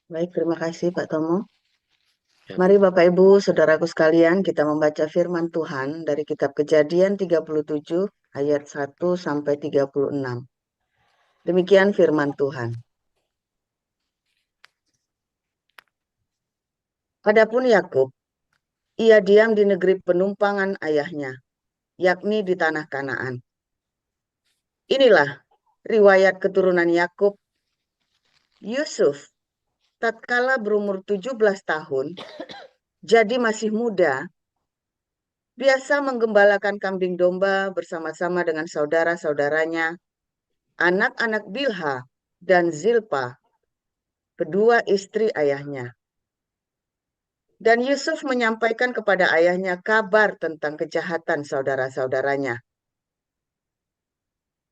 Baik, terima kasih Pak Tomo. Ya, Mari Bapak Ibu, Saudaraku sekalian, kita membaca firman Tuhan dari kitab Kejadian 37 ayat 1 sampai 36. Demikian firman Tuhan. Adapun Yakub, ia diam di negeri penumpangan ayahnya, yakni di tanah Kanaan. Inilah riwayat keturunan Yakub. Yusuf, tatkala berumur 17 tahun, jadi masih muda, biasa menggembalakan kambing domba bersama-sama dengan saudara-saudaranya, anak-anak Bilha dan Zilpa, kedua istri ayahnya. Dan Yusuf menyampaikan kepada ayahnya kabar tentang kejahatan saudara-saudaranya.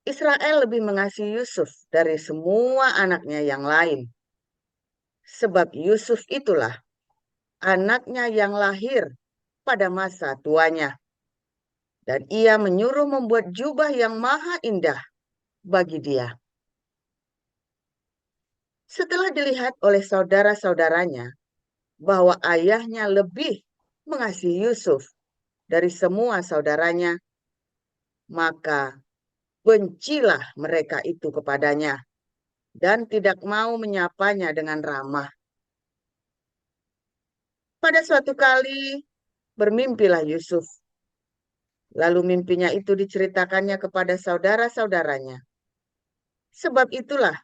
Israel lebih mengasihi Yusuf dari semua anaknya yang lain. Sebab Yusuf itulah anaknya yang lahir pada masa tuanya. Dan ia menyuruh membuat jubah yang maha indah bagi dia. Setelah dilihat oleh saudara-saudaranya bahwa ayahnya lebih mengasihi Yusuf dari semua saudaranya, maka bencilah mereka itu kepadanya dan tidak mau menyapanya dengan ramah. Pada suatu kali bermimpilah Yusuf. Lalu mimpinya itu diceritakannya kepada saudara-saudaranya. Sebab itulah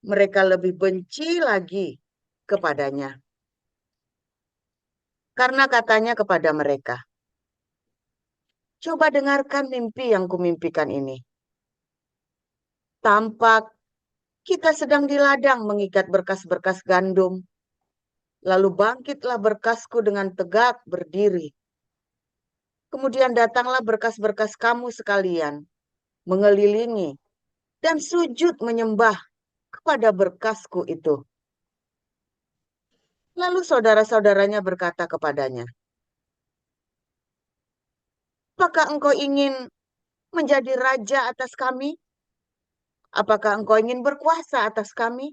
mereka lebih benci lagi kepadanya. Karena katanya kepada mereka, coba dengarkan mimpi yang kumimpikan ini. Tampak kita sedang di ladang mengikat berkas-berkas gandum. Lalu bangkitlah berkasku dengan tegak berdiri. Kemudian datanglah berkas-berkas kamu sekalian, mengelilingi dan sujud menyembah kepada berkasku itu. Lalu saudara-saudaranya berkata kepadanya, apakah engkau ingin menjadi raja atas kami? Apakah engkau ingin berkuasa atas kami?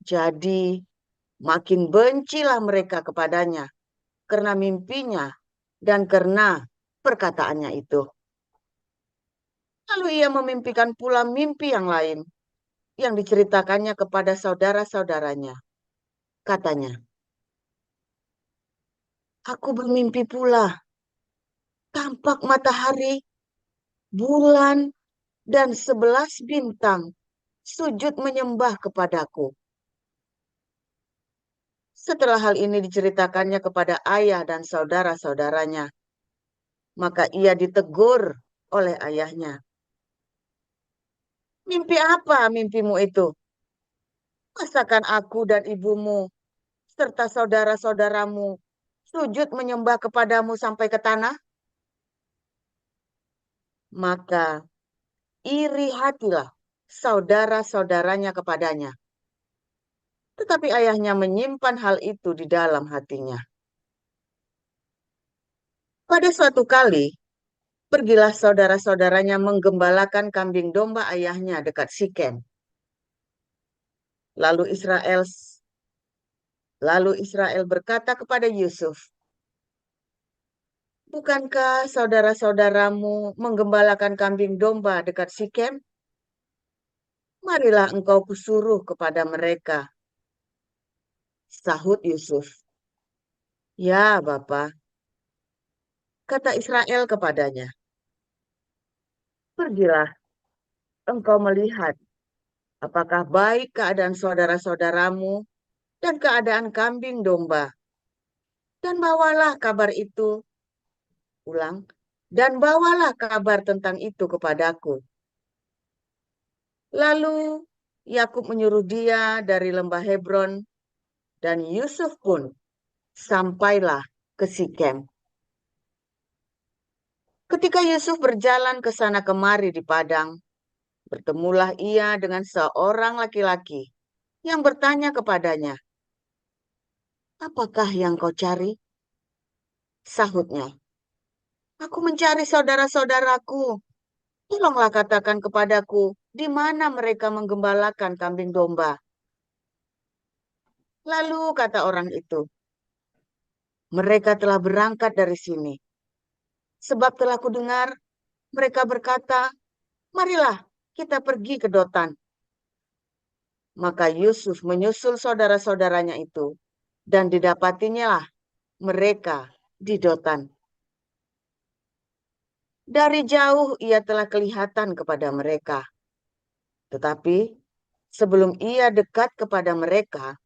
Jadi makin bencilah mereka kepadanya karena mimpinya dan karena perkataannya itu. Lalu ia memimpikan pula mimpi yang lain yang diceritakannya kepada saudara-saudaranya. Katanya, aku bermimpi pula, tampak matahari, bulan, dan 11 bintang sujud menyembah kepadaku. Setelah hal ini diceritakannya kepada ayah dan saudara-saudaranya, maka ia ditegur oleh ayahnya. Mimpi apa mimpimu itu? Masakan aku dan ibumu serta saudara-saudaramu sujud menyembah kepadamu sampai ke tanah? Maka iri hatilah saudara-saudaranya kepadanya. Tetapi ayahnya menyimpan hal itu di dalam hatinya. Pada suatu kali, pergilah saudara-saudaranya menggembalakan kambing domba ayahnya dekat Sikem. Lalu Israel lalu Israel berkata kepada Yusuf, bukankah saudara-saudaramu menggembalakan kambing domba dekat Sikem? Marilah engkau kusuruh kepada mereka. Sahut Yusuf. Ya, Bapa, kata Israel kepadanya. Pergilah, engkau melihat apakah baik keadaan saudara-saudaramu dan keadaan kambing domba. Dan bawalah kabar itu, ulang, dan bawalah kabar tentang itu kepadaku. Lalu Yakub menyuruh dia dari lembah Hebron, dan Yusuf pun sampailah ke Sikem. Ketika Yusuf berjalan ke sana kemari di padang, bertemulah ia dengan seorang laki-laki yang bertanya kepadanya, apakah yang kau cari? Sahutnya, aku mencari saudara-saudaraku. Tolonglah katakan kepadaku, di mana mereka menggembalakan kambing domba. Lalu kata orang itu, mereka telah berangkat dari sini. Sebab telah kudengar mereka berkata, marilah kita pergi ke Dotan. Maka Yusuf menyusul saudara-saudaranya itu, dan didapatinya lah mereka di Dotan. Dari jauh ia telah kelihatan kepada mereka. Tetapi sebelum ia dekat kepada mereka,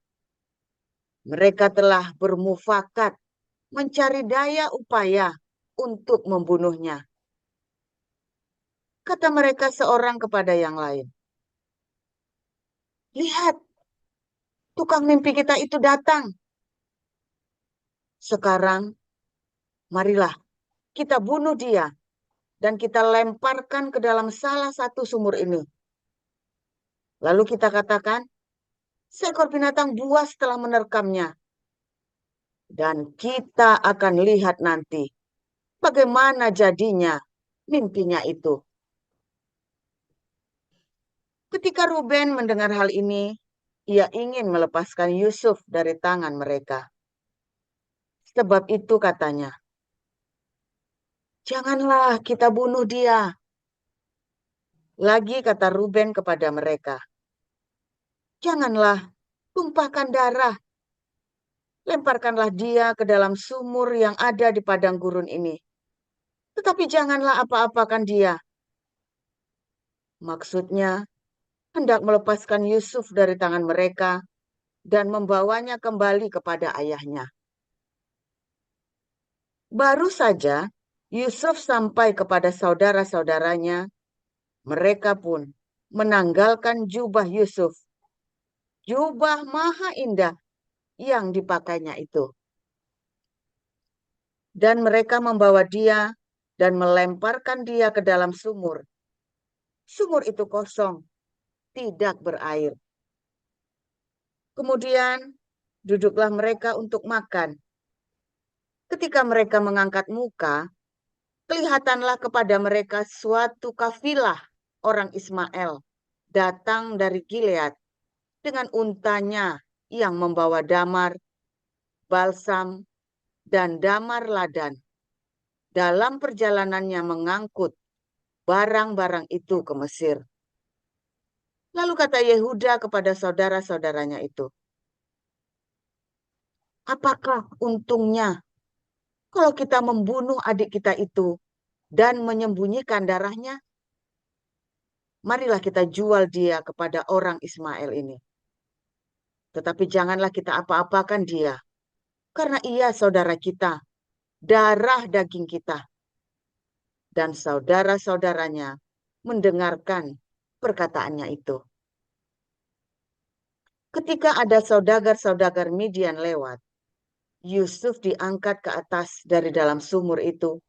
mereka telah bermufakat mencari daya upaya untuk membunuhnya. Kata mereka seorang kepada yang lain, lihat, tukang mimpi kita itu datang. Sekarang, marilah kita bunuh dia dan kita lemparkan ke dalam salah satu sumur ini. Lalu kita katakan, seekor binatang buas telah menerkamnya. Dan kita akan lihat nanti bagaimana jadinya mimpinya itu. Ketika Ruben mendengar hal ini, ia ingin melepaskan Yusuf dari tangan mereka. Sebab itu katanya, janganlah kita bunuh dia. Lagi kata Ruben kepada mereka, janganlah tumpahkan darah. Lemparkanlah dia ke dalam sumur yang ada di padang gurun ini. Tetapi janganlah apa-apakan dia. Maksudnya, hendak melepaskan Yusuf dari tangan mereka dan membawanya kembali kepada ayahnya. Baru saja Yusuf sampai kepada saudara-saudaranya, mereka pun menanggalkan jubah Yusuf, jubah maha indah yang dipakainya itu. Dan mereka membawa dia dan melemparkan dia ke dalam sumur. Sumur itu kosong, tidak berair. Kemudian duduklah mereka untuk makan. Ketika mereka mengangkat muka, kelihatanlah kepada mereka suatu kafilah orang Ismail datang dari Gilead dengan untanya yang membawa damar, balsam, dan damar ladan. Dalam perjalanannya mengangkut barang-barang itu ke Mesir. Lalu kata Yehuda kepada saudara-saudaranya itu, apakah untungnya kalau kita membunuh adik kita itu dan menyembunyikan darahnya? Marilah kita jual dia kepada orang Ismail ini. Tetapi janganlah kita apa-apakan dia, karena ia saudara kita, darah daging kita. Dan saudara-saudaranya mendengarkan perkataannya itu. Ketika ada saudagar-saudagar Midian lewat, Yusuf diangkat ke atas dari dalam sumur itu,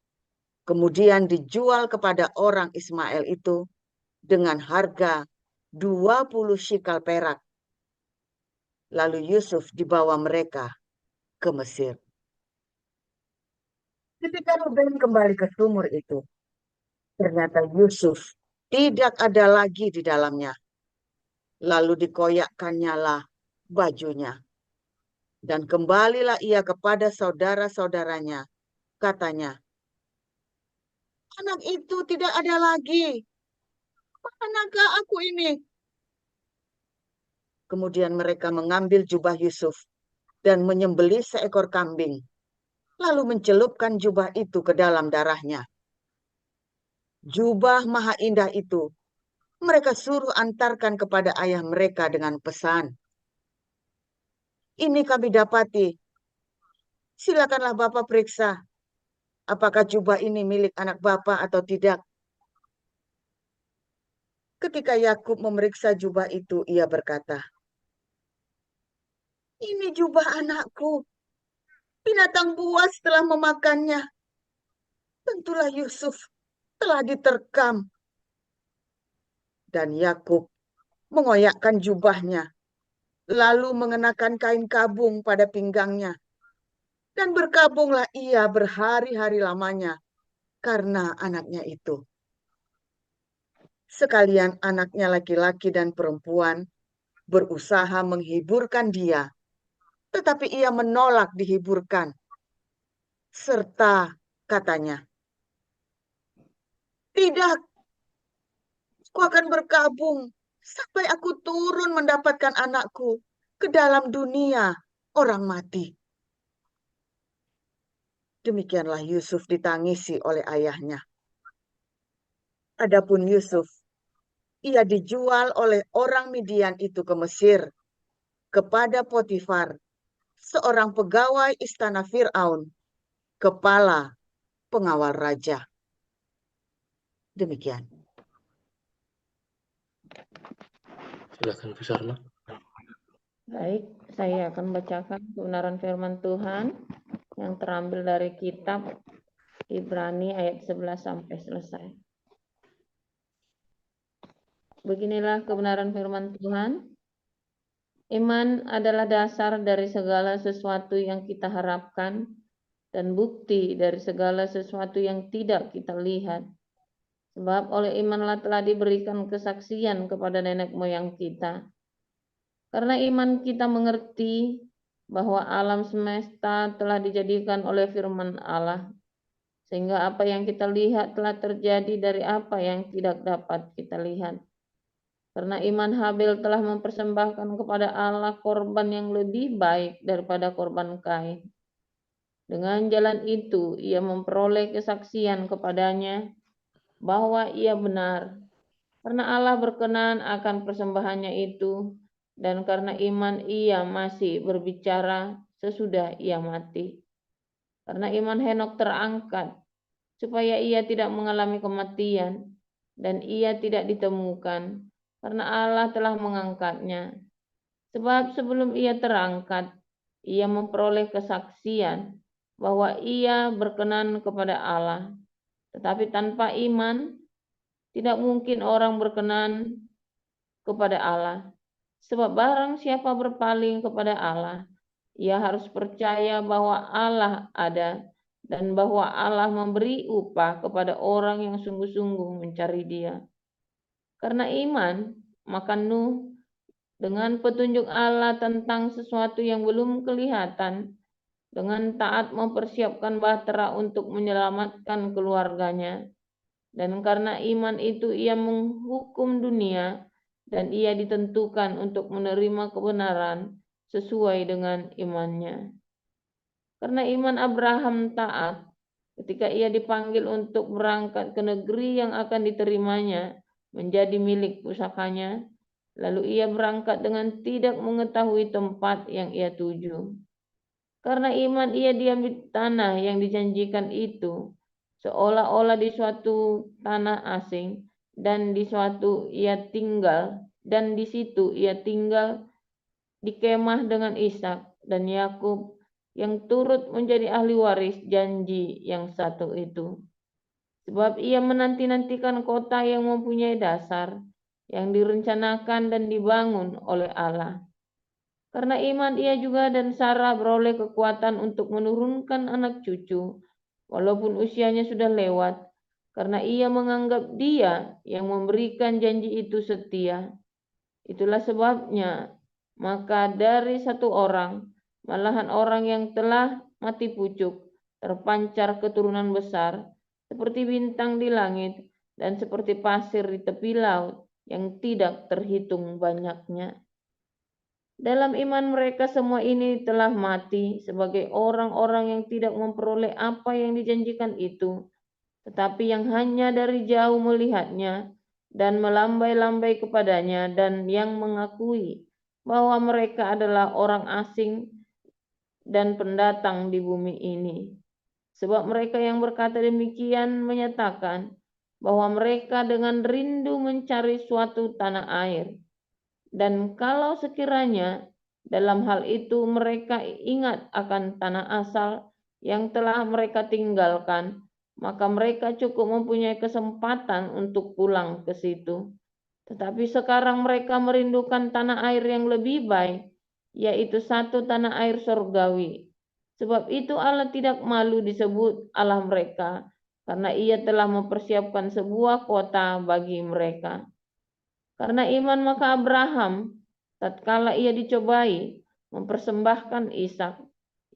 kemudian dijual kepada orang Ismail itu dengan harga 20 shikal perak. Lalu Yusuf dibawa mereka ke Mesir. Ketika Ruben kembali ke sumur itu, ternyata Yusuf tidak ada lagi di dalamnya. Lalu dikoyakkannya lah bajunya. Dan kembalilah ia kepada saudara-saudaranya. Katanya, anak itu tidak ada lagi. Manakah aku ini? Kemudian mereka mengambil jubah Yusuf dan menyembelih seekor kambing. Lalu mencelupkan jubah itu ke dalam darahnya. Jubah maha indah itu mereka suruh antarkan kepada ayah mereka dengan pesan. Ini kami dapati. Silakanlah Bapak periksa. Apakah jubah ini milik anak Bapak atau tidak? Ketika Yakub memeriksa jubah itu, ia berkata, ini jubah anakku. Binatang buas telah memakannya. Tentulah Yusuf telah diterkam. Dan Yakub mengoyakkan jubahnya, lalu mengenakan kain kabung pada pinggangnya. Dan berkabunglah ia berhari-hari lamanya karena anaknya itu. Sekalian anaknya laki-laki dan perempuan berusaha menghiburkan dia Tetapi ia menolak dihiburkan. Serta katanya, "Tidak, aku akan berkabung sampai aku turun mendapatkan anakku ke dalam dunia orang mati." Demikianlah Yusuf ditangisi oleh ayahnya. Adapun Yusuf, ia dijual oleh orang Midian itu ke Mesir kepada Potifar, seorang pegawai istana Firaun, kepala pengawal raja. Demikian. Silakan Bu Sarma. Baik, saya akan bacakan kebenaran firman Tuhan yang terambil dari kitab Ibrani ayat 11 sampai selesai. Beginilah kebenaran firman Tuhan. Iman adalah dasar dari segala sesuatu yang kita harapkan dan bukti dari segala sesuatu yang tidak kita lihat. Sebab oleh imanlah telah diberikan kesaksian kepada nenek moyang kita. Karena iman kita mengerti bahwa alam semesta telah dijadikan oleh firman Allah, sehingga apa yang kita lihat telah terjadi dari apa yang tidak dapat kita lihat. Karena iman Habil telah mempersembahkan kepada Allah korban yang lebih baik daripada korban Kain. Dengan jalan itu ia memperoleh kesaksian kepadanya bahwa ia benar, karena Allah berkenan akan persembahannya itu, dan karena iman ia masih berbicara sesudah ia mati. Karena iman Henok terangkat, supaya ia tidak mengalami kematian, dan ia tidak ditemukan, karena Allah telah mengangkatnya. Sebab sebelum ia terangkat, ia memperoleh kesaksian bahwa ia berkenan kepada Allah. Tetapi tanpa iman, tidak mungkin orang berkenan kepada Allah. Sebab barang siapa berpaling kepada Allah, ia harus percaya bahwa Allah ada dan bahwa Allah memberi upah kepada orang yang sungguh-sungguh mencari Dia. Karena iman, maka Nuh dengan petunjuk Allah tentang sesuatu yang belum kelihatan, dengan taat mempersiapkan bahtera untuk menyelamatkan keluarganya. Dan karena iman itu ia menghukum dunia, dan ia ditentukan untuk menerima kebenaran sesuai dengan imannya. Karena iman Abraham taat, ketika ia dipanggil untuk berangkat ke negeri yang akan diterimanya menjadi milik pusakanya, lalu ia berangkat dengan tidak mengetahui tempat yang ia tuju. Karena iman ia diam di tanah yang dijanjikan itu, seolah-olah di suatu tanah asing, dan di situ ia tinggal di kemah dengan Ishak dan Yakub yang turut menjadi ahli waris janji yang satu itu. Sebab ia menanti-nantikan kota yang mempunyai dasar, yang direncanakan dan dibangun oleh Allah. Karena iman ia juga dan Sarah beroleh kekuatan untuk menurunkan anak cucu, walaupun usianya sudah lewat, karena ia menganggap Dia yang memberikan janji itu setia. Itulah sebabnya, maka dari satu orang, malahan orang yang telah mati pucuk, terpancar keturunan besar, seperti bintang di langit dan seperti pasir di tepi laut yang tidak terhitung banyaknya. Dalam iman mereka semua ini telah mati sebagai orang-orang yang tidak memperoleh apa yang dijanjikan itu, tetapi yang hanya dari jauh melihatnya dan melambai-lambai kepadanya, dan yang mengakui bahwa mereka adalah orang asing dan pendatang di bumi ini. Sebab mereka yang berkata demikian menyatakan bahwa mereka dengan rindu mencari suatu tanah air. Dan kalau sekiranya dalam hal itu mereka ingat akan tanah asal yang telah mereka tinggalkan, maka mereka cukup mempunyai kesempatan untuk pulang ke situ. Tetapi sekarang mereka merindukan tanah air yang lebih baik, yaitu satu tanah air surgawi. Sebab itu Allah tidak malu disebut Allah mereka, karena ia telah mempersiapkan sebuah kota bagi mereka. Karena iman maka Abraham, tatkala ia dicobai, mempersembahkan Ishak.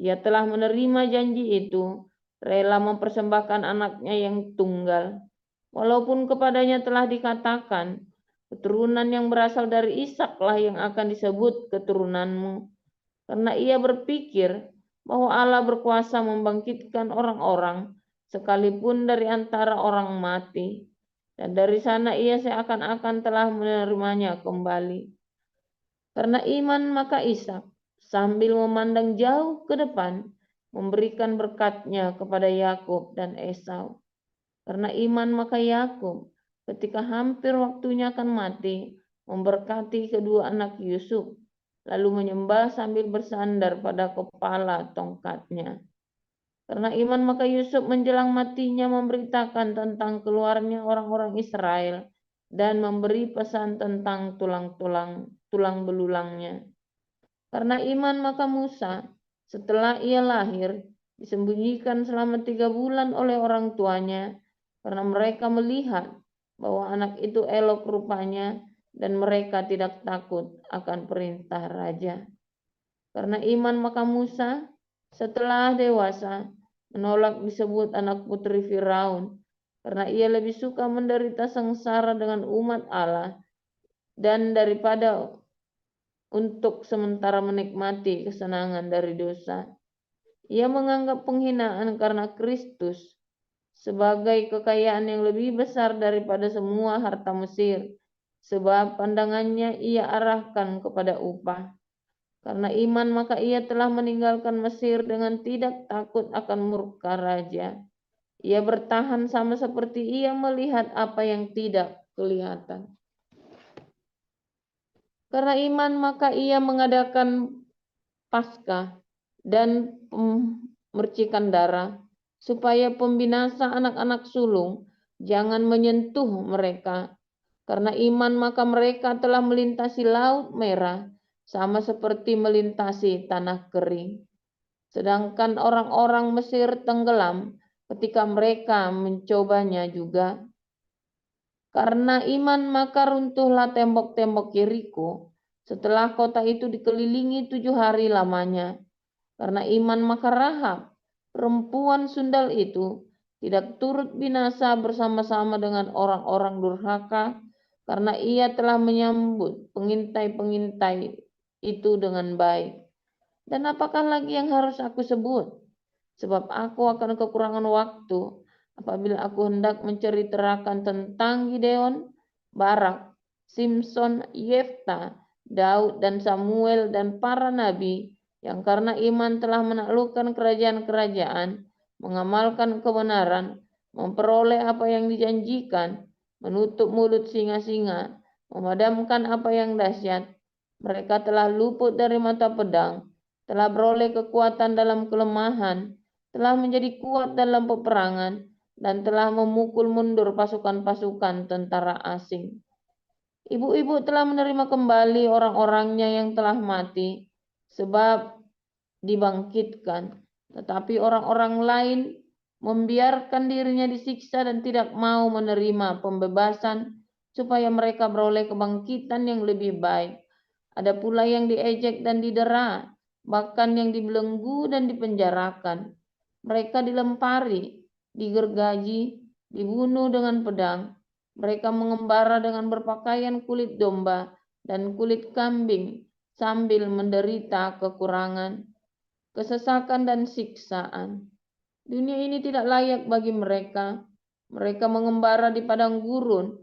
Ia telah menerima janji itu, rela mempersembahkan anaknya yang tunggal. Walaupun kepadanya telah dikatakan, keturunan yang berasal dari Ishaklah yang akan disebut keturunanmu. Karena ia berpikir bahwa Allah berkuasa membangkitkan orang-orang sekalipun dari antara orang mati. Dan dari sana ia seakan-akan telah menerimanya kembali. Karena iman maka Ishak sambil memandang jauh ke depan memberikan berkatnya kepada Yakub dan Esau. Karena iman maka Yakub ketika hampir waktunya akan mati memberkati kedua anak Yusuf, lalu menyembah sambil bersandar pada kepala tongkatnya. Karena iman maka Yusuf menjelang matinya memberitakan tentang keluarnya orang-orang Israel dan memberi pesan tentang tulang belulangnya. Karena iman maka Musa setelah ia lahir disembunyikan selama 3 bulan oleh orang tuanya karena mereka melihat bahwa anak itu elok rupanya dan mereka tidak takut akan perintah raja. Karena iman maka Musa setelah dewasa menolak disebut anak putri Firaun karena ia lebih suka menderita sengsara dengan umat Allah dan daripada untuk sementara menikmati kesenangan dari dosa. Ia menganggap penghinaan karena Kristus sebagai kekayaan yang lebih besar daripada semua harta Mesir, sebab pandangannya ia arahkan kepada upah. Karena iman maka ia telah meninggalkan Mesir dengan tidak takut akan murka raja. Ia bertahan sama seperti ia melihat apa yang tidak kelihatan. Karena iman maka ia mengadakan Paskah dan memercikan darah, supaya pembinasa anak-anak sulung jangan menyentuh mereka. Karena iman maka mereka telah melintasi Laut Merah, sama seperti melintasi tanah kering. Sedangkan orang-orang Mesir tenggelam ketika mereka mencobanya juga. Karena iman maka runtuhlah tembok-tembok Yeriko setelah kota itu dikelilingi 7 hari lamanya. Karena iman maka Rahab, perempuan sundal itu, tidak turut binasa bersama-sama dengan orang-orang durhaka, karena ia telah menyambut pengintai-pengintai itu dengan baik. Dan apakah lagi yang harus aku sebut? Sebab aku akan kekurangan waktu apabila aku hendak menceritakan tentang Gideon, Barak, Simson, Yefta, Daud dan Samuel dan para nabi yang karena iman telah menaklukkan kerajaan-kerajaan, mengamalkan kebenaran, memperoleh apa yang dijanjikan, menutup mulut singa-singa, memadamkan apa yang dahsyat. Mereka telah luput dari mata pedang, telah beroleh kekuatan dalam kelemahan, telah menjadi kuat dalam peperangan, dan telah memukul mundur pasukan-pasukan tentara asing. Ibu-ibu telah menerima kembali orang-orangnya yang telah mati, sebab dibangkitkan. Tetapi orang-orang lain membiarkan dirinya disiksa dan tidak mau menerima pembebasan, supaya mereka beroleh kebangkitan yang lebih baik. Ada pula yang diejek dan didera, bahkan yang dibelenggu dan dipenjarakan. Mereka dilempari, digergaji, dibunuh dengan pedang. Mereka mengembara dengan berpakaian kulit domba dan kulit kambing sambil menderita kekurangan, kesesakan dan siksaan. Dunia ini tidak layak bagi mereka. Mereka mengembara di padang gurun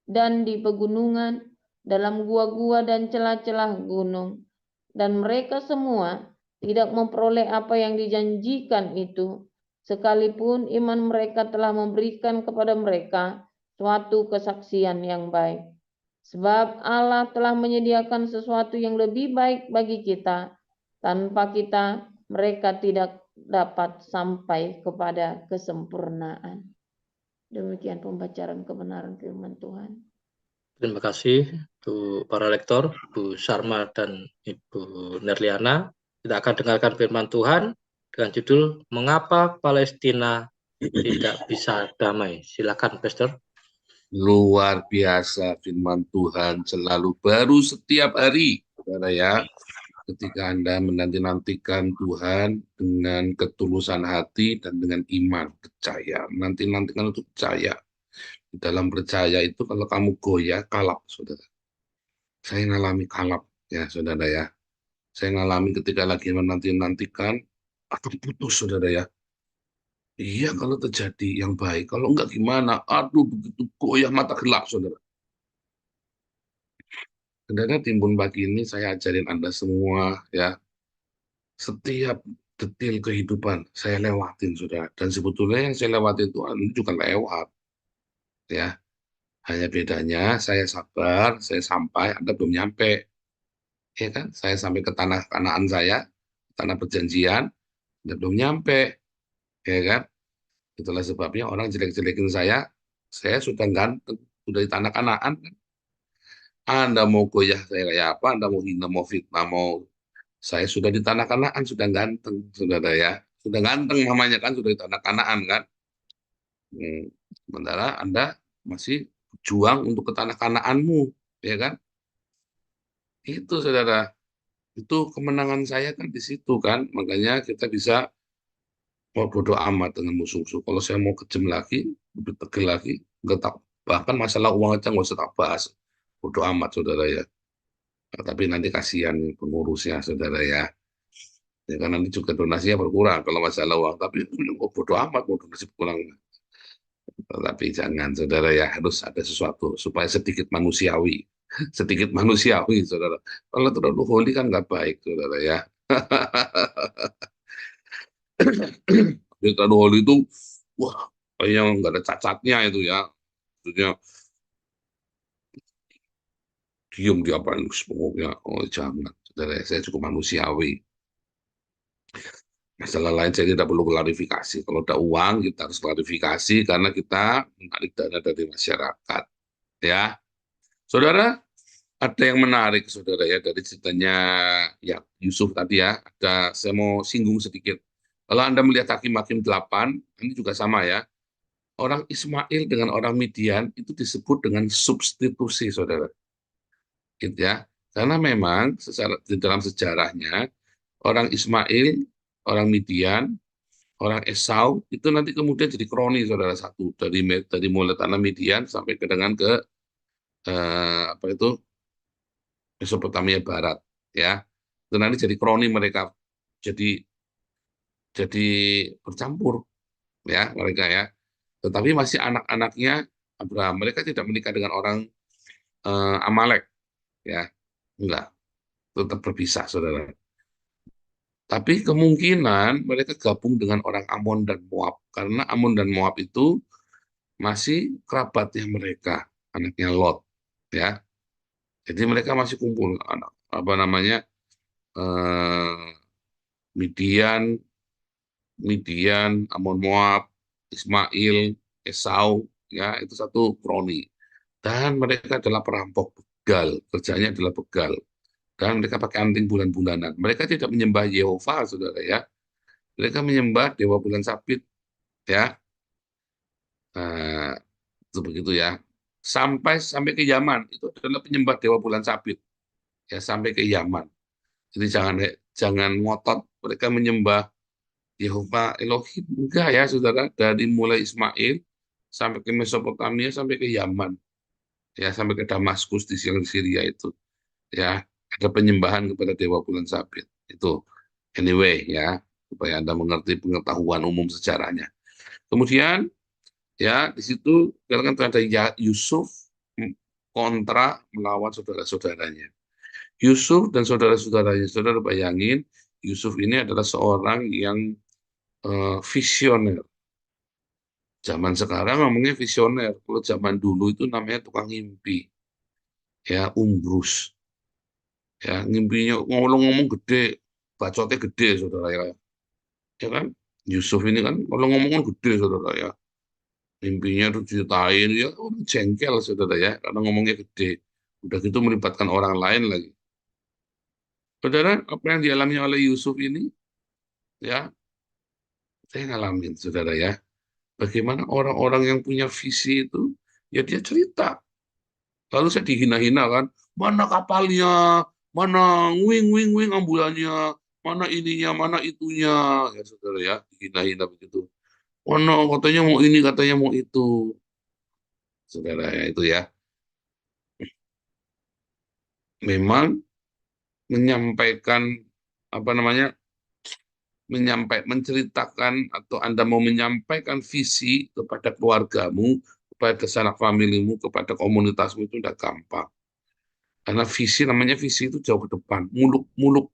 dan di pegunungan, dalam gua-gua dan celah-celah gunung. Dan mereka semua tidak memperoleh apa yang dijanjikan itu, sekalipun iman mereka telah memberikan kepada mereka suatu kesaksian yang baik. Sebab Allah telah menyediakan sesuatu yang lebih baik bagi kita. Tanpa kita, mereka tidak dapat sampai kepada kesempurnaan. Demikian pembacaan kebenaran firman Tuhan. Terima kasih Bu para lektor, Bu Sarma dan Ibu Nerliana. Kita akan dengarkan firman Tuhan dengan judul Mengapa Palestina Tidak Bisa Damai. Silakan, Pastor. Luar biasa firman Tuhan, selalu baru setiap hari, saudara ya. ketika Anda menanti-nantikan Tuhan dengan ketulusan hati dan dengan iman, percaya. Nanti-nantikan itu percaya. Di dalam percaya itu kalau kamu goyah, kalap, saudara. Saya ngalami kalap, ya saudara ya. Saya ngalami ketika lagi menanti-nantikan, akan putus, saudara ya. Iya, kalau terjadi yang baik. Kalau enggak gimana? Aduh, begitu goyah mata gelap, saudara. Saudara, timbun pagi ini saya ajarin Anda semua, ya. Setiap detil kehidupan saya lewatin, saudara. Dan sebetulnya yang saya lewatin itu Anda juga lewat, ya. Hanya bedanya saya sabar, saya sampai, Anda belum nyampe. Ya kan? Saya sampai ke tanah Kanaan saya, tanah perjanjian, Anda belum nyampe. Ya kan? Itulah sebabnya orang jelek-jelekin saya sudah ganteng, sudah di tanah Kanaan. Anda mau goyah saya kayak apa, Anda mau hina, mau fitnah, mau saya sudah di tanah Kanaan, sudah ganteng, saudara ya. Sudah ganteng namanya kan, sudah di tanah Kanaan kan. Sementara Anda masih berjuang untuk ke tanah Kanaanmu, ya kan? Itu saudara, itu kemenangan saya kan di situ kan. Makanya kita bisa mau bodoh amat dengan musuh-musuh. Kalau saya mau kejam lagi, lebih tegel lagi, nggak tak, bahkan masalah uang aja nggak usah tak bahas. Bodoh amat saudara ya. Nah, tapi nanti kasihan pengurusnya saudara ya. Ya kan nanti juga donasinya berkurang kalau masalah uang. Tapi bodoh amat mau donasi berkurang. Tapi jangan saudara ya, harus ada sesuatu supaya sedikit manusiawi. Sedikit manusiawi saudara. Kalau terlalu holy kan nggak baik saudara ya. Dia terlalu holy itu, wah, kayaknya nggak ada cacatnya itu ya. Maksudnya diem di apa ini pokoknya. Oh jangan, saudara, saya cukup manusiawi. Masalah lain saya tidak perlu klarifikasi. Kalau ada uang kita harus klarifikasi karena kita menarik dana dari masyarakat. Ya, saudara, ada yang menarik saudara ya dari ceritanya ya Yusuf tadi ya. Saya mau singgung sedikit. Kalau Anda melihat Hakim-Hakim 8, ini juga sama ya. Orang Ismail dengan orang Midian itu disebut dengan substitusi saudara. Gitu ya. Karena memang di dalam sejarahnya orang Ismail, orang Midian, orang Esau itu nanti kemudian jadi kroni saudara satu dari mulai tanah Midian sampai ke apa itu Mesopotamia Barat ya. Itu nanti jadi kroni mereka jadi bercampur ya mereka ya. Tetapi masih anak-anaknya Abraham. Mereka tidak menikah dengan orang Amalek ya. Enggak, tetap berpisah saudara. Tapi kemungkinan mereka gabung dengan orang Amon dan Moab. Karena Amon dan Moab itu masih kerabatnya mereka, anaknya Lot. Ya, jadi mereka masih kumpul, apa namanya, Midian, Amon Moab, Ismail, Esau, ya itu satu kroni. Dan mereka adalah perampok begal, kerjanya adalah begal. Dan mereka pakai anting bulan-bulanan. Mereka tidak menyembah Yehova, saudara ya. Mereka menyembah dewa bulan sabit, ya. Nah, itu begitu ya. Sampai ke Yaman itu adalah penyembah dewa bulan sabit, ya sampai ke Yaman. Jadi jangan ngotot mereka menyembah Yehova Elohim, enggak ya saudara. Dari mulai Ismail sampai ke Mesopotamia sampai ke Yaman, ya sampai ke Damaskus di Syria itu, ya ada penyembahan kepada dewa bulan sabit itu. Anyway ya, supaya Anda mengerti pengetahuan umum sejarahnya. Kemudian ya di situ kan ada Yusuf kontra melawan saudara-saudaranya. Yusuf dan saudara-saudaranya, saudara bayangin Yusuf ini adalah seorang yang visioner. Zaman sekarang ngomongnya visioner, kalau zaman dulu itu namanya tukang ngimpi, ya umbrus, ya ngimpinya ngomong-ngomong gede, bacotnya gede saudara ya kan? Yusuf ini kan kalau ngomong gede saudara ya. Mimpinya tuh ceritain ya orang jengkel saudara ya karena ngomongnya gede, udah gitu melibatkan orang lain lagi. Saudara, apa yang dialami oleh Yusuf ini ya saya ngalamin saudara ya, bagaimana orang-orang yang punya visi itu ya dia cerita, lalu saya dihina-hina kan, mana kapalnya, mana wing wing ambulannya, mana ininya, mana itunya, ya saudara ya, hina-hina begitu. Mana katanya mau ini, katanya mau itu, saudara ya itu ya. Memang menyampaikan apa namanya, menceritakan atau Anda mau menyampaikan visi kepada keluargamu, kepada sanak familimu, kepada komunitasmu itu udah gampang. Karena visi namanya visi itu jauh ke depan, muluk-muluk.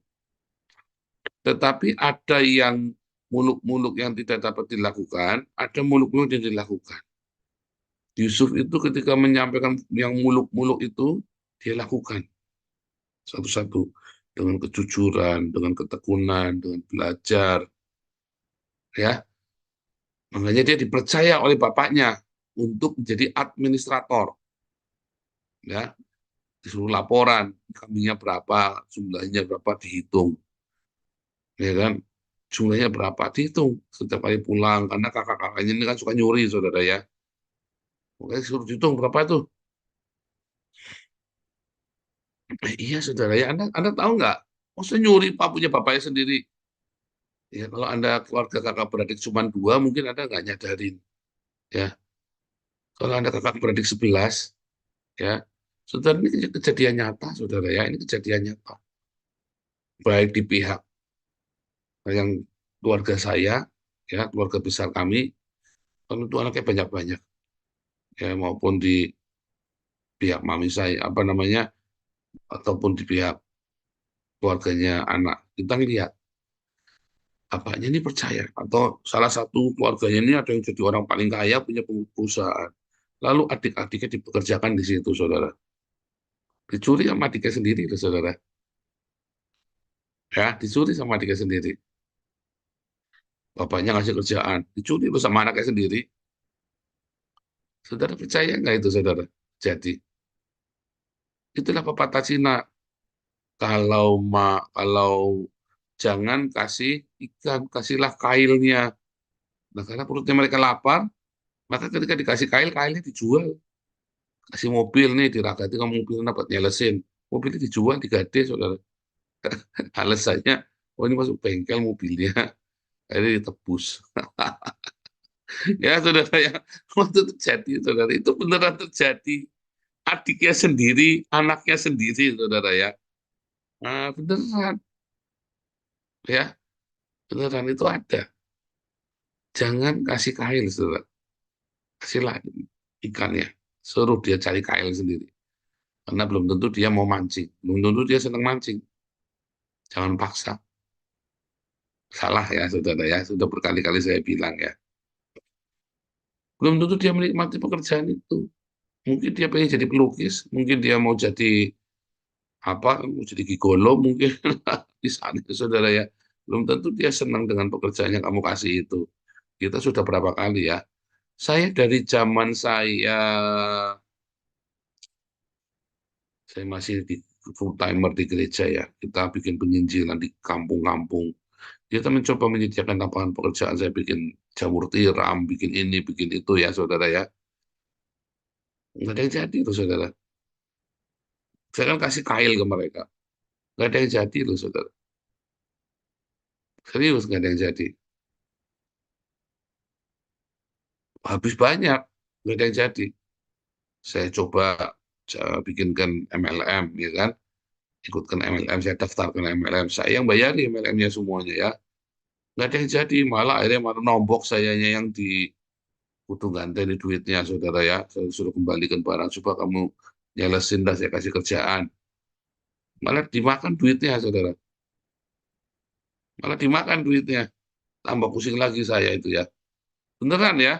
Tetapi ada yang muluk-muluk yang tidak dapat dilakukan, ada muluk-muluk yang dilakukan. Yusuf itu ketika menyampaikan yang muluk-muluk itu, dia lakukan satu-satu dengan kejujuran, dengan ketekunan, dengan belajar, ya. Makanya dia dipercaya oleh bapaknya untuk menjadi administrator, ya. Disuruh laporan, kambingnya berapa, jumlahnya berapa dihitung, ya kan? Jumlahnya berapa dihitung setiap kali pulang, karena kakak-kakaknya ini kan suka nyuri, saudara ya. Oke, suruh dihitung berapa itu. Iya, saudara ya, Anda tahu nggak? Maksudnya nyuri punya bapaknya sendiri. Ya, kalau Anda keluarga kakak beradik cuma 2, mungkin Anda nggak nyadarin. Ya, kalau Anda kakak beradik 11, ya, saudara ini kejadian nyata, saudara ya, ini kejadian nyata. Baik di pihak yang keluarga saya, ya, keluarga besar kami, kan itu anaknya banyak-banyak, ya, maupun di pihak mami saya, apa namanya, ataupun di pihak keluarganya anak. Kita lihat, bapaknya ini percaya, atau salah satu keluarganya ini ada yang jadi orang paling kaya, punya perusahaan. Lalu adik-adiknya dipekerjakan di situ, saudara. Dicuri sama adiknya sendiri, loh, saudara. Ya, dicuri sama adiknya sendiri. Bapaknya ngasih kerjaan, dicuri loh sama anaknya sendiri. Saudara percaya nggak itu, saudara? Jadi, itulah pepatah Cina. Kalau jangan kasih ikan, kasihlah kailnya. Nah, karena perutnya mereka lapar, maka ketika dikasih kail, kailnya dijual. Kasih mobil nih, diragati kamu mobilnya dapat nyelesin. Mobilnya dijual, digade, saudara. Alasannya, oh ini masuk bengkel mobilnya, akhirnya ditebus. Ya, saudara ya, waktu terjadi, saudara, itu beneran terjadi. Adiknya sendiri, anaknya sendiri, saudara ya. Nah, beneran, ya, beneran itu ada. Jangan kasih kail, saudara. Kasihlah ikannya. Suruh dia cari kail sendiri. Karena belum tentu dia mau mancing. Belum tentu dia senang mancing. Jangan paksa. Salah ya, saudara ya. Sudah berkali-kali saya bilang ya. Belum tentu dia menikmati pekerjaan itu. Mungkin dia pengen jadi pelukis. Mungkin dia mau jadi apa, mau jadi gigolo mungkin. Di sana, saudara ya. Belum tentu dia senang dengan pekerjaan yang kamu kasih itu. Kita sudah berapa kali ya. Saya dari zaman saya masih di full timer di gereja ya. Kita bikin penyinjilan di kampung-kampung. Kita mencoba menyediakan lapangan pekerjaan. Saya bikin jamur tiram, bikin ini, bikin itu ya, saudara ya. Nggak ada yang jadi loh, saudara. Saya kan kasih kail ke mereka. Nggak ada yang jadi loh, saudara. Serius, nggak ada yang jadi. Habis banyak, nggak ada yang jadi. Saya coba bikinkan MLM, ya kan. Ikutkan MLM, saya daftarkan MLM. Saya yang bayari MLM-nya semuanya ya. Nggak ada yang jadi, malah akhirnya malah nombok sayanya yang di butuh ganteng duitnya, saudara ya. Saya suruh kembalikan barang, coba kamu nyelesin dah, saya kasih kerjaan. Malah dimakan duitnya, saudara. Malah dimakan duitnya. Tambah pusing lagi saya itu ya. Beneran ya.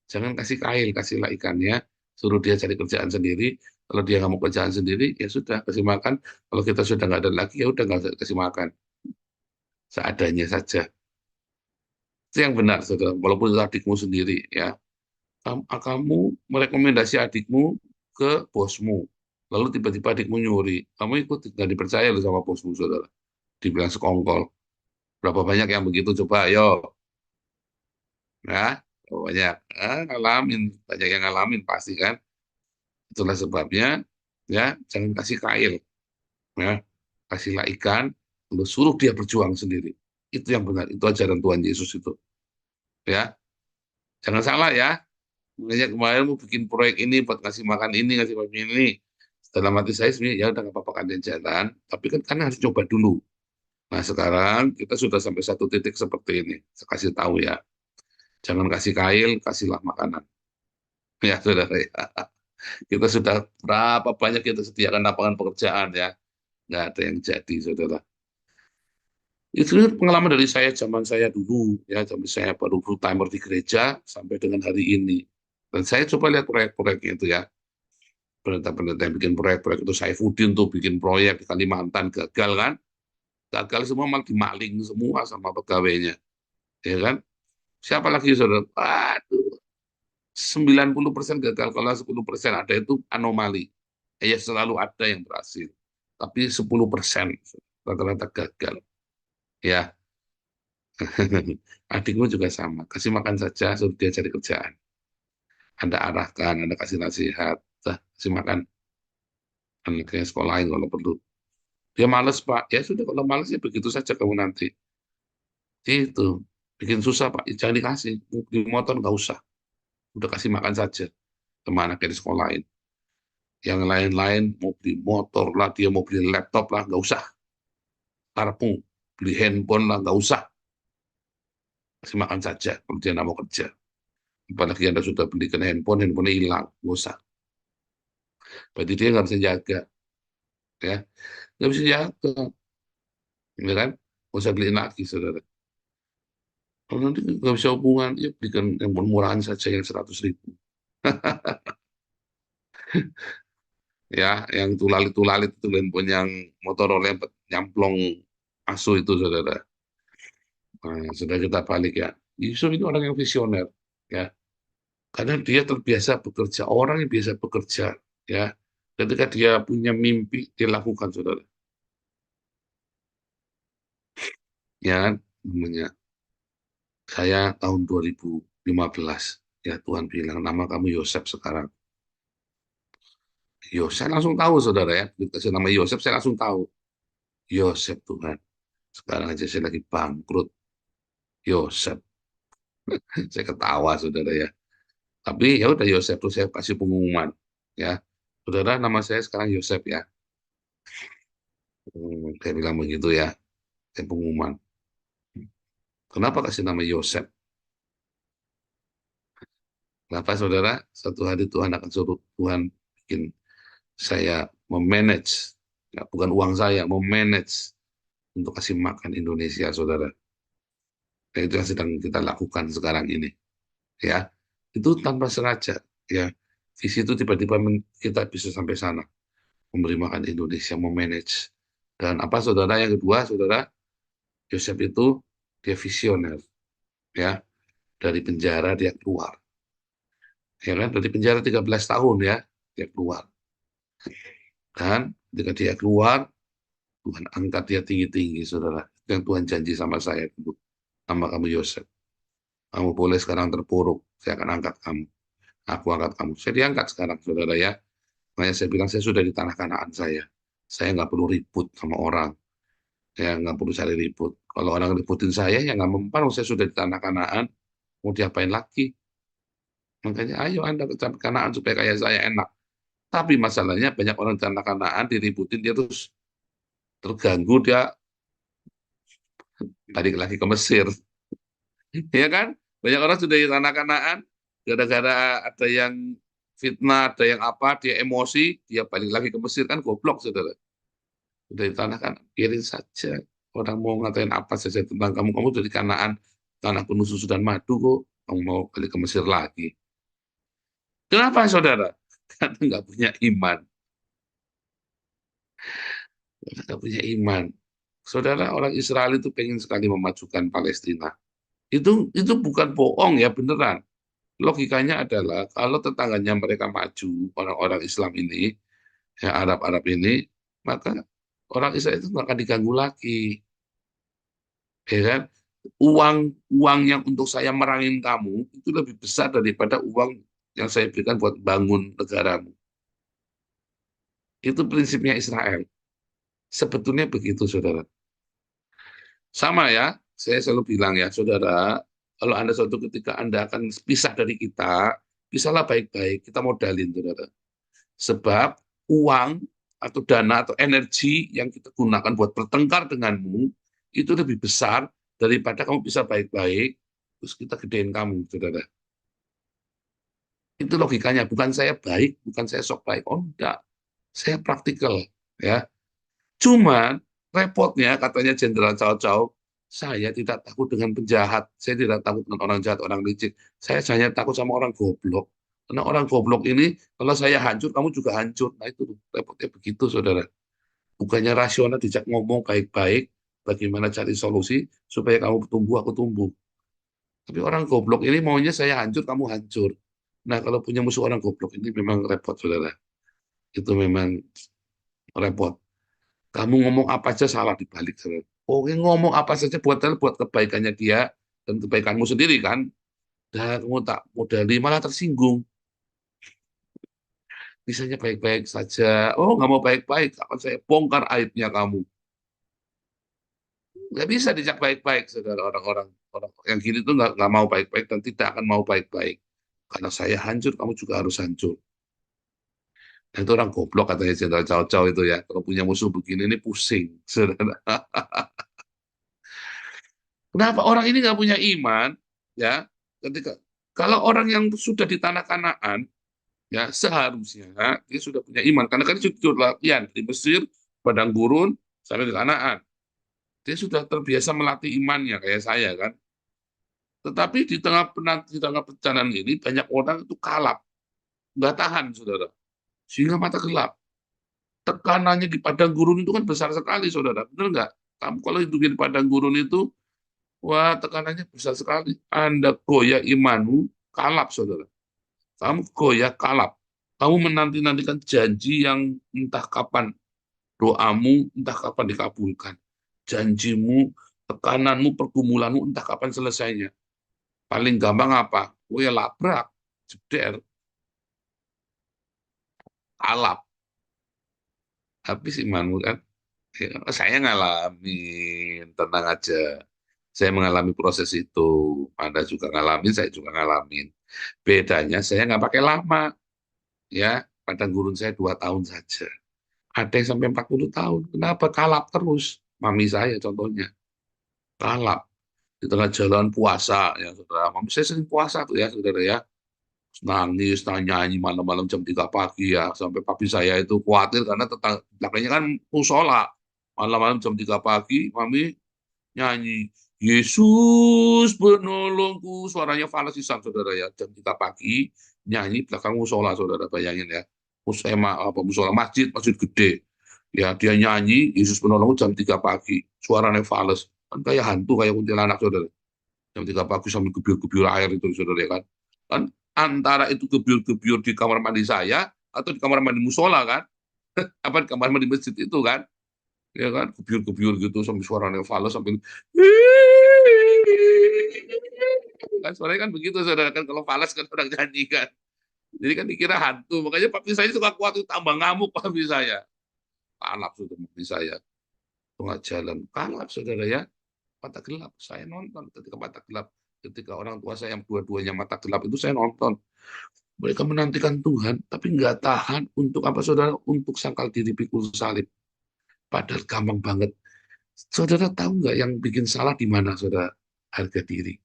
Jangan kasih kail, kasihlah ikannya. Suruh dia cari kerjaan sendiri. Kalau dia nggak mau kerjaan sendiri, ya sudah, kasih makan. Kalau kita sudah nggak ada lagi, ya udah nggak usah kasih makan. Seadanya saja. Itu yang benar, saudara. Walaupun itu adikmu sendiri, ya. Kamu merekomendasi adikmu ke bosmu. Lalu tiba-tiba adikmu nyuri. Kamu ikut, nggak dipercaya loh sama bosmu, saudara. Dibilang sekongkol. Berapa banyak yang begitu? Coba, ayo. Nah, banyak. Ngalamin. Banyak yang ngalamin, pasti kan. Itulah sebabnya, Ya, jangan kasih kail, ya, kasihlah ikan, lalu suruh dia berjuang sendiri. Itu yang benar, itu ajaran Tuhan Yesus itu, ya. Jangan salah ya. Makanya kemarin mau bikin proyek ini buat ngasih makan ini, ngasih makan ini. Dalam hati saya sebenarnya ya udah nggak apa-apa kalian jalan, tapi kan harus coba dulu. Nah sekarang kita sudah sampai satu titik seperti ini. Saya kasih tahu ya, jangan kasih kail, kasihlah makanan. Ya saudara ya. Kita sudah berapa banyak kita sediakan lapangan pekerjaan ya, nggak ada yang jadi saudara. Itu pengalaman dari saya zaman saya dulu ya, zaman saya baru full timer di gereja sampai dengan hari ini. Dan saya coba lihat proyek-proyeknya itu ya, pendeta-pendeta yang bikin proyek-proyek itu. Saifuddin tuh bikin proyek di Kalimantan gagal kan, gagal semua, malah dimaling semua sama pegawainya, ya kan. Siapa lagi saudara? Aduh, 90% gagal, kalau 10% ada itu anomali. Ya selalu ada yang berhasil, tapi 10% rata-rata gagal. Ya, adikmu juga sama. Kasih makan saja, suruh dia cari kerjaan. Anda arahkan, Anda kasih nasihat, kasih makan. Anaknya sekolahin kalau perlu. Dia males, Pak. Ya sudah, kalau males ya begitu saja kamu nanti. Itu, bikin susah, Pak. Jangan dikasih. Di motor nggak usah. Udah kasih makan saja. Teman anaknya di sekolahin. Yang lain-lain, mau beli motor lah, dia mau beli laptop lah, nggak usah. Karepmu, beli handphone lah, nggak usah. Kasih makan saja, kalau dia nggak mau kerja. Apalagi Anda sudah belikan handphone, handphonenya hilang, nggak usah. Berarti dia nggak bisa jaga, ya, nggak bisa jaga, ya kan? Nggak usah beliin lagi, saudara. Kalau nanti nggak bisa hubungan, ya belikan handphone murahan saja yang 100.000. Ya, yang tulalit-tulalit itu handphone yang Motorola yang nyamplong asu itu, saudara. Nah, sudah kita balik ya. Yusuf itu orang yang visioner, ya. Karena dia terbiasa bekerja, orang yang biasa bekerja, ya. Ketika dia punya mimpi, dia lakukan, saudara. Ya, kan? Namanya saya tahun 2015, ya Tuhan bilang, nama kamu Yosef sekarang. Yosef, saya langsung tahu, saudara ya. Dikasih nama Yosef, saya langsung tahu. Yosef Tuhan. Sekarang aja saya lagi bangkrut. Yosef. Saya ketawa, saudara ya. Tapi ya udah Yosef tuh saya kasih pengumuman. Ya, saudara, nama saya sekarang Yosef ya. Saya bilang begitu ya. Saya pengumuman. Kenapa kasih nama Yosef? Kenapa saudara? Suatu hari Tuhan akan suruh Tuhan bikin saya memanage, ya, bukan uang saya, memanage untuk kasih makan Indonesia, saudara. Dan itu yang sedang kita lakukan sekarang ini, ya. Itu tanpa sengaja, ya. Di situ tiba-tiba kita bisa sampai sana, memberi makan Indonesia, memanage. Dan apa, saudara? Yang kedua, saudara, Yosef itu dia visioner, ya. Dari penjara dia keluar, ya kan? Dari penjara 13 tahun ya, dia keluar. Dan ketika dia keluar, Tuhan angkat dia tinggi-tinggi, saudara. Yang Tuhan janji sama saya dulu. Nama kamu Yosef. Kamu boleh sekarang terpuruk, saya akan angkat kamu. Aku angkat kamu. Saya diangkat sekarang, saudara ya. Makanya saya bilang, saya sudah di tanah Kanaan saya. Saya nggak perlu ribut sama orang. Saya nggak perlu cari ribut. Kalau orang ributin saya, ya nggak mempan. Saya sudah di tanah Kanaan. Mau diapain lagi? Makanya ayo Anda ke tanah Kanaan supaya kayak saya enak. Tapi masalahnya banyak orang di tanah Kanaan diributin, dia terus terganggu, dia balik lagi ke Mesir. Ya kan? Banyak orang sudah di tanah Kanaan, gara-gara ada yang fitnah, ada yang apa, dia emosi, dia balik lagi ke Mesir, kan goblok, saudara. Sudah di tanah Kanaan, biarin saja. Orang mau ngatain apa saja tentang kamu, kamu sudah di Kanaan, tanah penuh susu dan madu kok, kamu mau balik ke Mesir lagi. Kenapa, saudara? Karena nggak punya iman. Karena nggak punya iman. Saudara, orang Israel itu pengen sekali memajukan Palestina. Itu bukan bohong ya, beneran. Logikanya adalah kalau tetangganya mereka maju, orang-orang Islam ini, ya Arab-Arab ini, maka orang Israel itu nggak akan diganggu lagi. Ya kan? Uang yang untuk saya merangin kamu itu lebih besar daripada uang yang saya berikan buat bangun negaramu. Itu prinsipnya Israel. Sebetulnya begitu, saudara. Sama ya, saya selalu bilang ya, saudara, kalau Anda suatu ketika Anda akan pisah dari kita, pisahlah baik-baik, kita modalin, saudara. Sebab uang atau dana atau energi yang kita gunakan buat bertengkar denganmu, itu lebih besar daripada kamu bisa baik-baik, terus kita gedein kamu, saudara. Itu logikanya, bukan saya baik, bukan saya sok baik, oh enggak, saya praktikal, ya. Cuman repotnya katanya Jenderal Cao Cao, saya tidak takut dengan penjahat, saya tidak takut dengan orang jahat, orang licik, saya hanya takut sama orang goblok. Karena orang goblok ini, kalau saya hancur, kamu juga hancur. Nah itu repotnya begitu, saudara. Bukannya rasional dijak ngomong baik-baik, bagaimana cari solusi supaya kamu tumbuh, aku tumbuh. Tapi orang goblok ini maunya saya hancur, kamu hancur. Nah kalau punya musuh orang goblok ini memang repot, saudara. Itu memang repot. Kamu ngomong apa aja salah dibalik. Oke, ngomong apa saja buat kebaikannya dia dan kebaikanmu sendiri kan. Dan kamu tak modali malah tersinggung. Misalnya baik-baik saja. Oh, nggak mau baik-baik. Akan saya bongkar aibnya kamu. Nggak bisa dijak baik-baik, saudara. Orang yang gini tuh nggak mau baik-baik dan tidak akan mau baik-baik. Karena saya hancur, kamu juga harus hancur. Nah, itu orang goblok katanya Jenderal Cao Cao itu ya. Kalau punya musuh begini ini pusing, saudara. Kenapa orang ini nggak punya iman? Ya, ketika kalau orang yang sudah di tanah Kanaan, ya seharusnya dia sudah punya iman karena kan dia sudah latihan di Mesir, padang gurun sampai ke Kanaan. Dia sudah terbiasa melatih imannya kayak saya kan. Tetapi di tengah bencana ini banyak orang itu kalap, nggak tahan, saudara, sehingga mata gelap. Tekanannya di padang gurun itu kan besar sekali, saudara. Benar nggak? Kamu kalau hidup di padang gurun itu, wah, tekanannya besar sekali. Anda goyah imanmu, kalap, saudara. Kamu goyah, kalap. Kamu menanti-nantikan janji yang entah kapan doamu, entah kapan dikabulkan. Janjimu, tekananmu, pergumulanmu, entah kapan selesainya. Paling gampang apa? Oh ya labrak, jeder, kalap. Habis imanmu kan. Ya, saya ngalamin, tenang aja. Saya mengalami proses itu. Anda juga ngalamin, saya juga ngalamin. Bedanya saya nggak pakai lama. Ya, padang gurun saya 2 tahun saja. Ada yang sampai 40 tahun. Kenapa? Kalap terus. Mami saya contohnya. Kalap. Di tengah jalan puasa. Ya, saudara. Mami saya sering puasa tuh ya, saudara ya. Nangis, nyanyi malam-malam jam 3 pagi ya. Sampai papi saya itu khawatir karena tetangganya kan musola. Malam-malam jam 3 pagi, Mami nyanyi. Yesus penolongku. Suaranya falasisan, saudara ya. Jam 3 pagi, nyanyi belakang musola, saudara. Bayangin ya. Musola masjid gede. Ya, dia nyanyi, Yesus penolongku jam 3 pagi. Suaranya fales. Kan kayak hantu, kayak kuntilanak, saudara. Jam 3 pagi sambil gebyur-gebyur air itu, saudara ya kan. Kan antara itu gebyur-gebyur di kamar mandi saya atau di kamar mandi musola kan. Apa di kamar mandi masjid itu kan. Ya kan, gebyur-gebyur gitu sampai suaranya fals sampai kan suaranya kan begitu, saudara kan, kalau fals kan orang nyanyi kan. Jadi kan dikira hantu, makanya papi saya suka kuat itu tambah ngamuk papi saya. Kalap sudah papi saya. Tengah jalan kalap, saudara ya. Mata gelap, saya nonton ketika mata gelap. Ketika orang tua saya yang dua-duanya mata gelap itu saya nonton. Mereka menantikan Tuhan, tapi nggak tahan untuk apa, saudara? Untuk sangkal diri pikul salib. Padahal gampang banget. Saudara tahu nggak yang bikin salah di mana, saudara? Harga diri.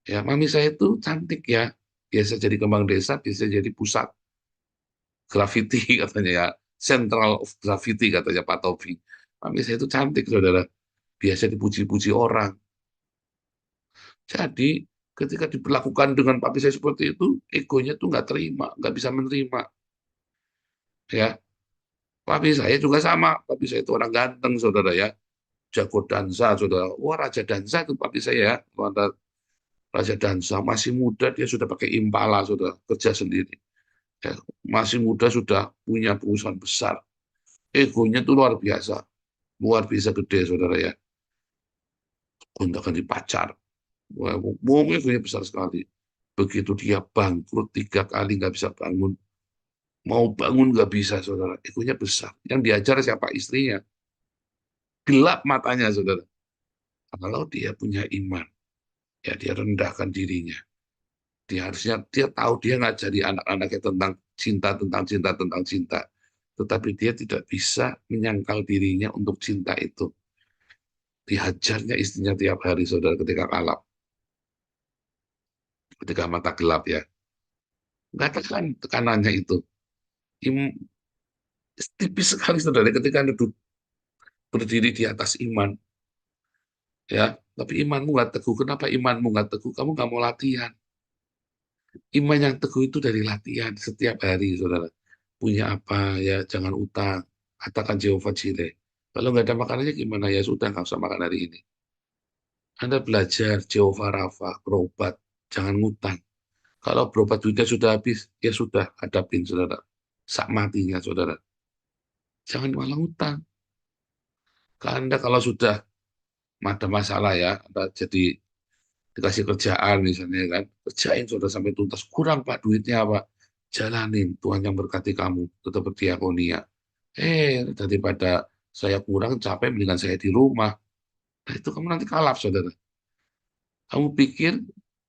Ya, mami saya itu cantik ya. Biasa jadi kembang desa, biasa jadi pusat graffiti katanya ya. Central of Gravity katanya Pak Taufik. Mami saya itu cantik, saudara. Biasa dipuji-puji orang. Jadi ketika diperlakukan dengan papi saya seperti itu, egonya tuh nggak terima, nggak bisa menerima. Ya, papi saya juga sama. Papi saya itu orang ganteng, saudara ya. Jago dansa, saudara. Wah, raja dansa itu papi saya ya. Raja dansa, masih muda dia sudah pakai Impala, saudara. Kerja sendiri. Ya, masih muda sudah punya perusahaan besar. Egonya tuh luar biasa. Luar biasa gede, saudara ya. Gontakan di pacar. Wah, egonya besar sekali. Begitu dia bangkrut 3 kali nggak bisa bangun. Mau bangun nggak bisa, saudara. Egonya besar. Yang diajar siapa? Istrinya. Gelap matanya, saudara. Kalau dia punya iman, ya dia rendahkan dirinya. Dia harusnya, dia tahu dia ngajari anak-anaknya tentang cinta, tentang cinta, tentang cinta. Tetapi dia tidak bisa menyangkal dirinya untuk cinta itu. Dihajarnya istrinya tiap hari, saudara, ketika kalap. Ketika mata gelap, ya. Nggak tekan tekanannya itu. Im- Tipis sekali, saudara, ketika Anda berdiri di atas iman. Ya, tapi imanmu nggak teguh. Kenapa imanmu nggak teguh? Kamu nggak mau latihan. Iman yang teguh itu dari latihan setiap hari, saudara. Punya apa, ya jangan utang. Katakan Jehovah Jireh. Kalau nggak ada makanannya gimana? Ya sudah, nggak usah makan hari ini. Anda belajar Jehovah Rafa, berobat. Jangan ngutang. Kalau berobat duitnya sudah habis, ya sudah, hadapin, saudara. Sak matinya, saudara. Jangan malah utang. Anda kalau sudah ada masalah, ya, Anda jadi dikasih kerjaan misalnya, kan, kerjain sudah sampai tuntas. Kurang Pak duitnya, Pak, jalanin, Tuhan yang berkati kamu, tetap berdiakonia. Daripada saya kurang capek, mendingan saya di rumah. Nah, itu kamu nanti kalap, saudara. Kamu pikir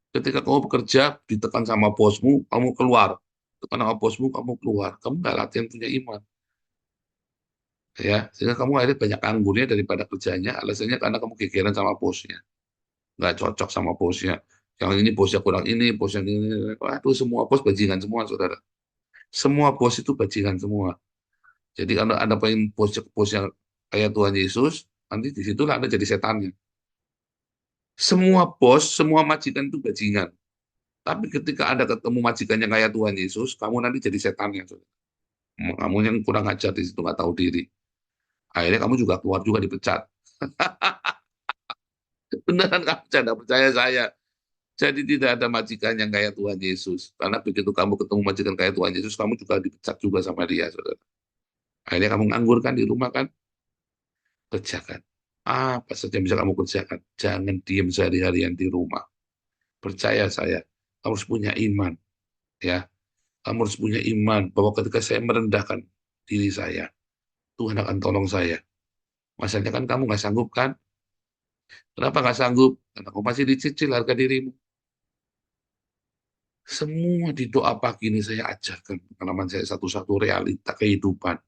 ketika kamu bekerja ditekan sama bosmu, kamu keluar, tekan sama bosmu, kamu keluar, kamu nggak latihan punya iman, ya, sehingga kamu akhirnya banyak anggurnya daripada kerjanya. Alasannya karena kamu gegeran sama bosnya, nggak cocok sama bosnya. Yang ini bosnya kurang ini, bos yang ini. Waduh, semua bos bajingan semua, saudara. Semua bos itu bajingan semua. Jadi kalau Anda pengen bos yang kayak Tuhan Yesus, nanti disitulah Anda jadi setannya. Semua bos, semua majikan itu bajingan. Tapi ketika Anda ketemu majikan yang kayak Tuhan Yesus, kamu nanti jadi setannya, saudara. Kamu yang kurang ajar di situ, nggak tahu diri. Akhirnya kamu juga keluar juga dipecat. Beneran, kamu canda, percaya saya. Jadi tidak ada majikan yang kayak Tuhan Yesus. Karena begitu kamu ketemu majikan kayak Tuhan Yesus, kamu juga dipecat juga sama dia, saudara. Akhirnya kamu nganggur kan di rumah, kan? Kerjakan. Apa saja yang bisa kamu kerjakan. Jangan diem sehari-harian di rumah. Percaya saya, kamu harus punya iman. Ya, kamu harus punya iman bahwa ketika saya merendahkan diri saya, Tuhan akan tolong saya. Masalahnya kan kamu nggak sanggup, kan? Kenapa nggak sanggup? Karena kamu masih dicicil harga dirimu. Semua di doa pagi ini saya ajarkan pengalaman saya satu-satu realita kehidupan.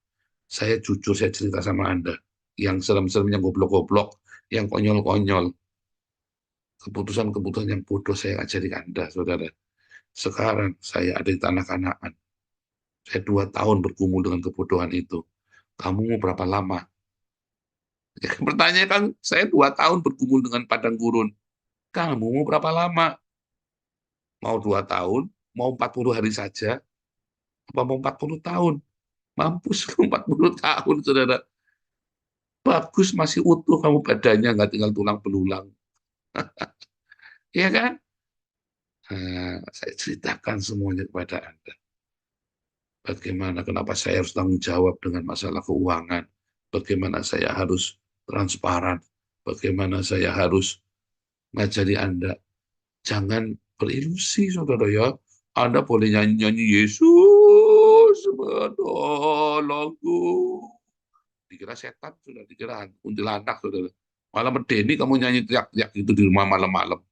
Saya jujur, saya cerita sama Anda. Yang serem-serem, yang goblok-goblok, yang konyol-konyol. Keputusan-keputusan yang bodoh saya ajari Anda, saudara. Sekarang saya ada di tanah Kanaan. Saya 2 tahun bergumul dengan kebodohan itu. Kamu mau berapa lama? Ya, pertanyaan kan, saya 2 tahun bergumul dengan padang gurun. Kamu mau berapa lama? Mau 2 tahun? Mau 40 hari saja? Apa mau 40 tahun? Mampus 40 tahun, saudara. Bagus, masih utuh kamu badannya, nggak tinggal tulang belulang. Iya kan? Nah, saya ceritakan semuanya kepada Anda. Bagaimana, kenapa saya harus tanggung jawab dengan masalah keuangan. Bagaimana saya harus transparan. Bagaimana saya harus ngajari Anda. Jangan berilusi, saudara, ya. Anda boleh nyanyi-nyanyi Yesus menolongku. Dikira setan, sudah dikira kuntilanak, saudara. Malah medeni kamu nyanyi teriak-teriak gitu di rumah malam-malam.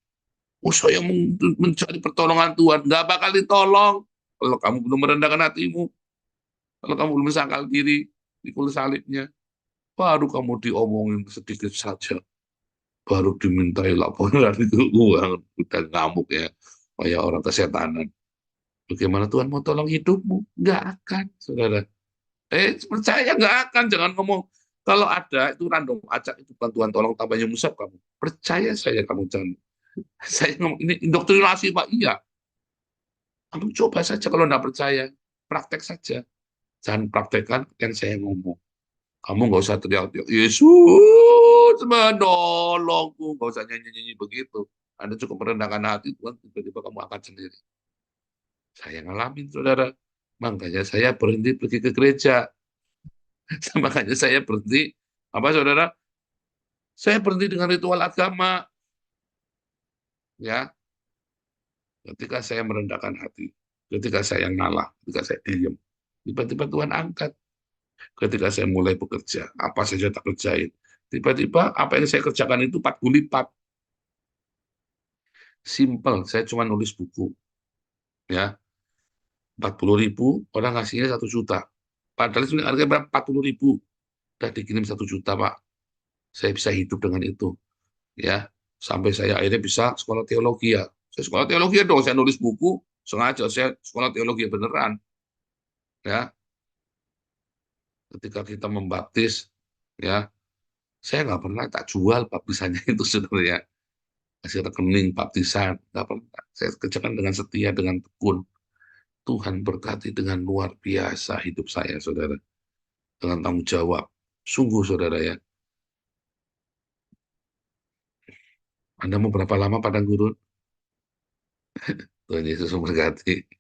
Oh, saya mencari pertolongan Tuhan. Nggak bakal ditolong. Kalau kamu belum merendahkan hatimu, kalau kamu belum sangkal diri, pikul salibnya, baru kamu diomongin sedikit saja. Baru dimintai laporan itu uang. Udah ngamuk, ya. Kayak orang kesetanan. Bagaimana Tuhan mau tolong hidupmu? Nggak akan, saudara. Percaya nggak akan. Jangan ngomong. Kalau ada, itu random. Acak itu bantuan tolong tambahnya musab kamu. Percaya saya, kamu jangan. Saya ngomong, ini indoktrinasi, Pak. Iya. Kamu coba saja kalau nggak percaya. Praktek saja. Jangan praktekkan yang saya ngomong. Kamu nggak usah teriak-teriak, Yesus menolongku. Nggak usah nyanyi-nyanyi begitu. Anda cukup merendahkan hati, Tuhan tiba-tiba kamu akan sendiri. Saya ngalamin, saudara. Makanya saya berhenti pergi ke gereja. Makanya saya berhenti, apa, saudara? Saya berhenti dengan ritual agama. Ya, ketika saya merendahkan hati, ketika saya ngalah, ketika saya diam. Tiba-tiba Tuhan angkat. Ketika saya mulai bekerja, apa saja tak kerjain. Tiba-tiba apa yang saya kerjakan itu 4 kali lipat. Simple, saya cuma nulis buku. Ya, 40.000, orang ngasihnya 1 juta. Padahal sebenarnya harganya berapa? 40.000. Udah dikirim 1 juta, Pak. Saya bisa hidup dengan itu. Ya, sampai saya akhirnya bisa sekolah teologi ya. Saya sekolah teologi ya dong, saya nulis buku, sengaja saya sekolah teologi beneran. Ya, ketika kita membaptis, ya, saya nggak pernah tak jual baptisannya itu sebenarnya. Kasih rekening baptisan, nggak pernah. Saya kerjakan dengan setia, dengan tekun. Tuhan berkati dengan luar biasa hidup saya, saudara. Dengan tanggung jawab. Sungguh, saudara ya. Anda mau berapa lama padang gurun? Tuhan Yesus memberkati.